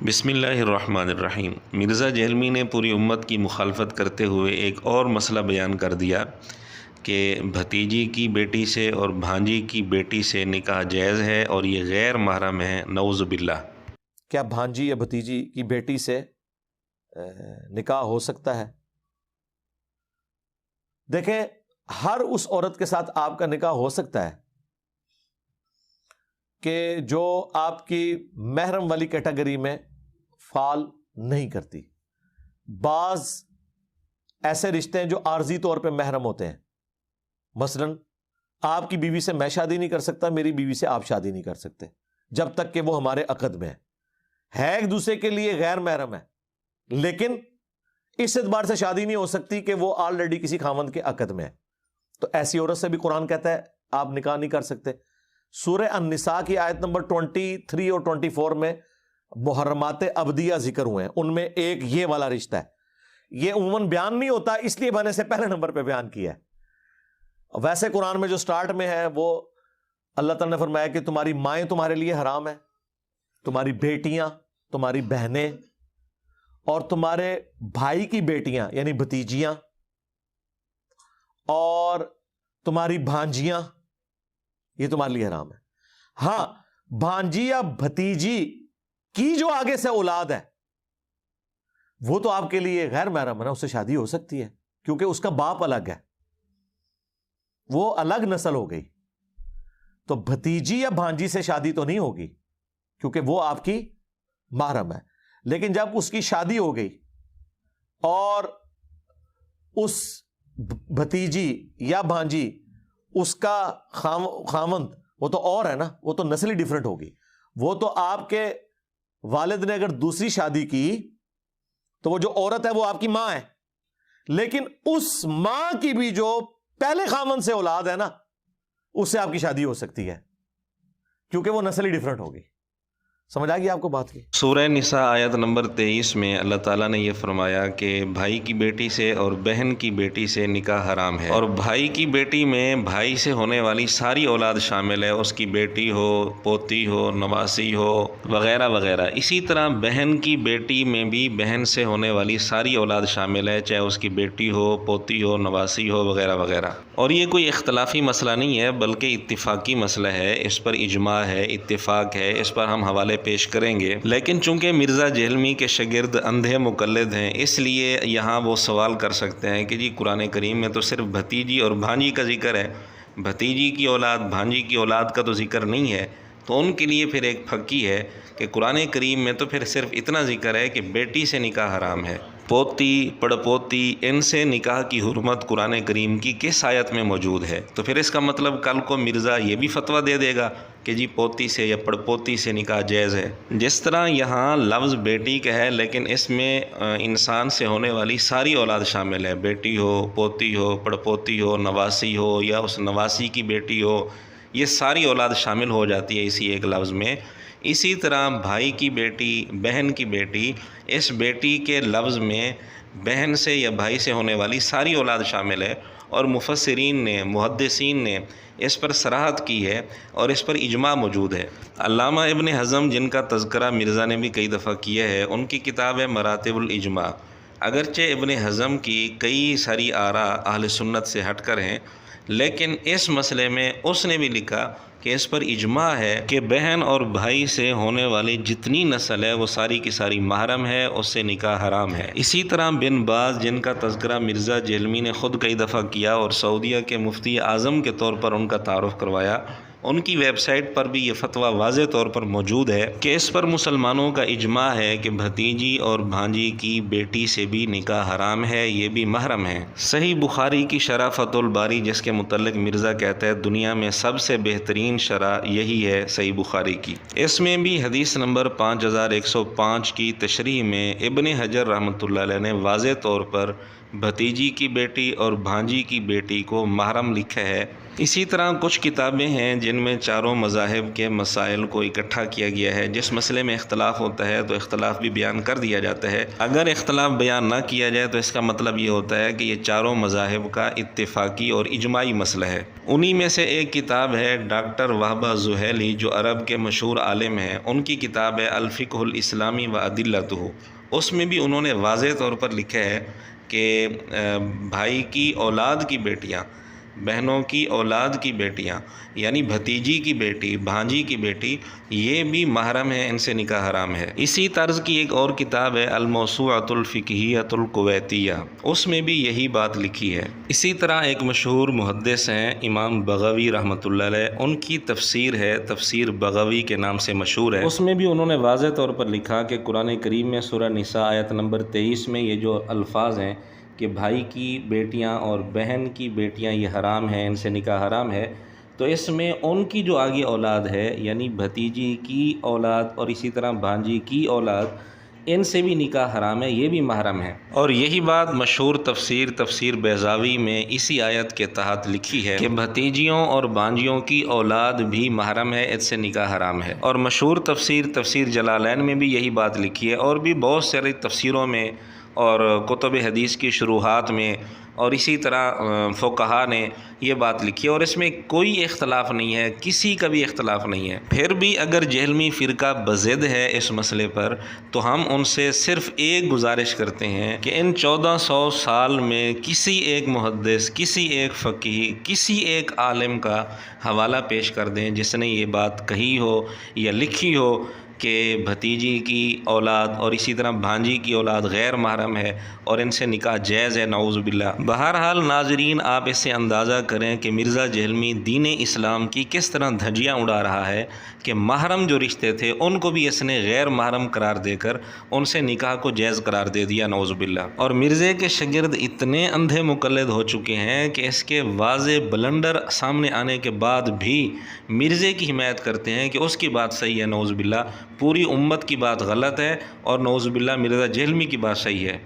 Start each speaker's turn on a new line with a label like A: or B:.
A: بسم اللہ الرحمن الرحیم۔ مرزا جہلمی نے پوری امت کی مخالفت کرتے ہوئے ایک اور مسئلہ بیان کر دیا کہ بھتیجی کی بیٹی سے اور بھانجی کی بیٹی سے نکاح جائز ہے اور یہ غیر محرم ہے، نعوذ باللہ۔
B: کیا بھانجی یا بھتیجی کی بیٹی سے نکاح ہو سکتا ہے؟ دیکھیں، ہر اس عورت کے ساتھ آپ کا نکاح ہو سکتا ہے کہ جو آپ کی محرم والی کیٹیگری میں فال نہیں کرتی۔ بعض ایسے رشتے ہیں جو عارضی طور پہ محرم ہوتے ہیں، مثلا آپ کی بیوی سے میں شادی نہیں کر سکتا، میری بیوی سے آپ شادی نہیں کر سکتے جب تک کہ وہ ہمارے عقد میں ہے ایک دوسرے کے لیے غیر محرم ہے، لیکن اس اعتبار سے شادی نہیں ہو سکتی کہ وہ آلریڈی کسی خاوند کے عقد میں ہے۔ تو ایسی عورت سے بھی قرآن کہتا ہے آپ نکاح نہیں کر سکتے۔ سورہ النساء کی آیت نمبر 23 اور 24 میں محرمات ابدیہ ذکر ہوئے ہیں، ان میں ایک یہ والا رشتہ ہے۔ یہ عموماً بیان نہیں ہوتا، اس لیے میں نے اسے پہلے نمبر پہ بیان کیا ہے۔ ویسے قرآن میں جو سٹارٹ میں ہے وہ اللہ تعالیٰ نے فرمایا کہ تمہاری مائیں تمہارے لیے حرام ہے، تمہاری بیٹیاں، تمہاری بہنیں اور تمہارے بھائی کی بیٹیاں یعنی بھتیجیاں اور تمہاری بھانجیاں، یہ تمہارے لیے حرام ہے۔ ہاں، بھانجی یا بھتیجی کی جو آگے سے اولاد ہے وہ تو آپ کے لیے غیر محرم ہے نا، اس سے شادی ہو سکتی ہے کیونکہ اس کا باپ الگ ہے، وہ الگ نسل ہو گئی۔ تو بھتیجی یا بھانجی سے شادی تو نہیں ہوگی کیونکہ وہ آپ کی محرم ہے، لیکن جب اس کی شادی ہو گئی اور اس بھتیجی یا بھانجی اس کا خاوند وہ تو اور ہے نا، وہ تو نسلی ڈیفرنٹ ہوگی۔ وہ تو آپ کے والد نے اگر دوسری شادی کی تو وہ جو عورت ہے وہ آپ کی ماں ہے، لیکن اس ماں کی بھی جو پہلے خاوند سے اولاد ہے نا، اس سے آپ کی شادی ہو سکتی ہے کیونکہ وہ نسلی ڈیفرنٹ ہوگی۔ سمجھ آ گئی آپ کو بات کی؟
A: سورہ نساء آیت نمبر 23 میں اللہ تعالیٰ نے یہ فرمایا کہ بھائی کی بیٹی سے اور بہن کی بیٹی سے نکاح حرام ہے، اور بھائی کی بیٹی میں بھائی سے ہونے والی ساری اولاد شامل ہے، اس کی بیٹی ہو، پوتی ہو، نواسی ہو وغیرہ وغیرہ۔ اسی طرح بہن کی بیٹی میں بھی بہن سے ہونے والی ساری اولاد شامل ہے، چاہے اس کی بیٹی ہو، پوتی ہو، نواسی ہو وغیرہ وغیرہ۔ اور یہ کوئی اختلافی مسئلہ نہیں ہے بلکہ اتفاقی مسئلہ ہے، اس پر اجماع ہے، اتفاق ہے، اس پر ہم حوالے پیش کریں گے۔ لیکن چونکہ مرزا جہلمی کے شاگرد اندھے مقلد ہیں، اس لیے یہاں وہ سوال کر سکتے ہیں کہ جی قرآن کریم میں تو صرف بھتیجی اور بھانجی کا ذکر ہے، بھتیجی کی اولاد بھانجی کی اولاد کا تو ذکر نہیں ہے۔ تو ان کے لیے پھر ایک پھکی ہے کہ قرآن کریم میں تو پھر صرف اتنا ذکر ہے کہ بیٹی سے نکاح حرام ہے، پوتی پڑپوتی ان سے نکاح کی حرمت قرآن کریم کی کس آیت میں موجود ہے؟ تو پھر اس کا مطلب کل کو مرزا یہ بھی فتویٰ دے دے گا کہ جی پوتی سے یا پڑپوتی سے نکاح جائز ہے۔ جس طرح یہاں لفظ بیٹی کا ہے لیکن اس میں انسان سے ہونے والی ساری اولاد شامل ہے، بیٹی ہو، پوتی ہو، پڑپوتی ہو، نواسی ہو یا اس نواسی کی بیٹی ہو، یہ ساری اولاد شامل ہو جاتی ہے اسی ایک لفظ میں۔ اسی طرح بھائی کی بیٹی، بہن کی بیٹی، اس بیٹی کے لفظ میں بہن سے یا بھائی سے ہونے والی ساری اولاد شامل ہے، اور مفسرین نے، محدثین نے اس پر صراحت کی ہے اور اس پر اجماع موجود ہے۔ علامہ ابن حزم جن کا تذکرہ مرزا نے بھی کئی دفعہ کیا ہے، ان کی کتاب ہے مراتب الاجماع۔ اگرچہ ابن حزم کی کئی ساری آراء اہل سنت سے ہٹ کر ہیں، لیکن اس مسئلے میں اس نے بھی لکھا کہ اس پر اجماع ہے کہ بہن اور بھائی سے ہونے والی جتنی نسل ہے وہ ساری کی ساری محرم ہے، اس سے نکاح حرام ہے۔ اسی طرح بن باز جن کا تذکرہ مرزا جہلمی نے خود کئی دفعہ کیا اور سعودیہ کے مفتی اعظم کے طور پر ان کا تعارف کروایا، ان کی ویب سائٹ پر بھی یہ فتویٰ واضح طور پر موجود ہے کہ اس پر مسلمانوں کا اجماع ہے کہ بھتیجی اور بھانجی کی بیٹی سے بھی نکاح حرام ہے، یہ بھی محرم ہے۔ صحیح بخاری کی شرح فتح الباری جس کے متعلق مرزا کہتا ہے دنیا میں سب سے بہترین شرح یہی ہے صحیح بخاری کی، اس میں بھی حدیث نمبر 5105 کی تشریح میں ابن حجر رحمۃ اللہ علیہ نے واضح طور پر بھتیجی کی بیٹی اور بھانجی کی بیٹی کو محرم لکھا ہے، اسی طرح کچھ کتابیں ہیں جن میں چاروں مذاہب کے مسائل کو اکٹھا کیا گیا ہے، جس مسئلے میں اختلاف ہوتا ہے تو اختلاف بھی بیان کر دیا جاتا ہے۔ اگر اختلاف بیان نہ کیا جائے تو اس کا مطلب یہ ہوتا ہے کہ یہ چاروں مذاہب کا اتفاقی اور اجماعی مسئلہ ہے۔ انہی میں سے ایک کتاب ہے ڈاکٹر وہبہ زحیلی، جو عرب کے مشہور عالم ہیں، ان کی کتاب ہے الفقہ الاسلامی و ادلتہ۔ اس میں بھی انہوں نے واضح طور پر لکھا ہے کہ بھائی کی اولاد کی بیٹیاں، بہنوں کی اولاد کی بیٹیاں، یعنی بھتیجی کی بیٹی، بھانجی کی بیٹی، یہ بھی محرم ہے، ان سے نکاح حرام ہے۔ اسی طرز کی ایک اور کتاب ہے الموسوعۃ الفقہیۃ الکویتیہ، اس میں بھی یہی بات لکھی ہے۔ اسی طرح ایک مشہور محدث ہیں امام بغوی رحمۃ اللہ علیہ، ان کی تفسیر ہے تفسیر بغوی کے نام سے مشہور ہے۔ اس میں بھی انہوں نے واضح طور پر لکھا کہ قرآن کریم میں سورہ نساء آیت نمبر 23 میں یہ جو الفاظ ہیں کہ بھائی کی بیٹیاں اور بہن کی بیٹیاں یہ حرام ہیں، ان سے نکاح حرام ہے، تو اس میں ان کی جو آگے اولاد ہے، یعنی بھتیجی کی اولاد اور اسی طرح بھانجی کی اولاد، ان سے بھی نکاح حرام ہے، یہ بھی محرم ہے۔ اور یہی بات مشہور تفسیر بیضاوی میں اسی آیت کے تحت لکھی ہے کہ بھتیجیوں اور بھانجیوں کی اولاد بھی محرم ہے، اس سے نکاح حرام ہے۔ اور مشہور تفسیر جلالین میں بھی یہی بات لکھی ہے، اور بھی بہت ساری تفسیروں میں اور کتب حدیث کی شروحات میں اور اسی طرح فقہا نے یہ بات لکھی ہے، اور اس میں کوئی اختلاف نہیں ہے، کسی کا بھی اختلاف نہیں ہے۔ پھر بھی اگر جہلمی فرقہ بضد ہے اس مسئلے پر، تو ہم ان سے صرف ایک گزارش کرتے ہیں کہ ان 1400 سال میں کسی ایک محدث، کسی ایک فقیہ، کسی ایک عالم کا حوالہ پیش کر دیں جس نے یہ بات کہی ہو یا لکھی ہو کہ بھتیجی کی اولاد اور اسی طرح بھانجی کی اولاد غیر محرم ہے اور ان سے نکاح جائز ہے، نعوذ باللہ۔ بہرحال ناظرین، آپ اس سے اندازہ کریں کہ مرزا جہلمی دین اسلام کی کس طرح دھجیاں اڑا رہا ہے کہ محرم جو رشتے تھے ان کو بھی اس نے غیر محرم قرار دے کر ان سے نکاح کو جائز قرار دے دیا، نعوذ باللہ۔ اور مرزے کے شاگرد اتنے اندھے مقلد ہو چکے ہیں کہ اس کے واضح بلنڈر سامنے آنے کے بعد بھی مرزے کی حمایت کرتے ہیں کہ اس کی بات صحیح ہے، نعوذ باللہ، پوری امت کی بات غلط ہے، اور نعوذ باللہ مرزا جہلمی کی بات صحیح ہے۔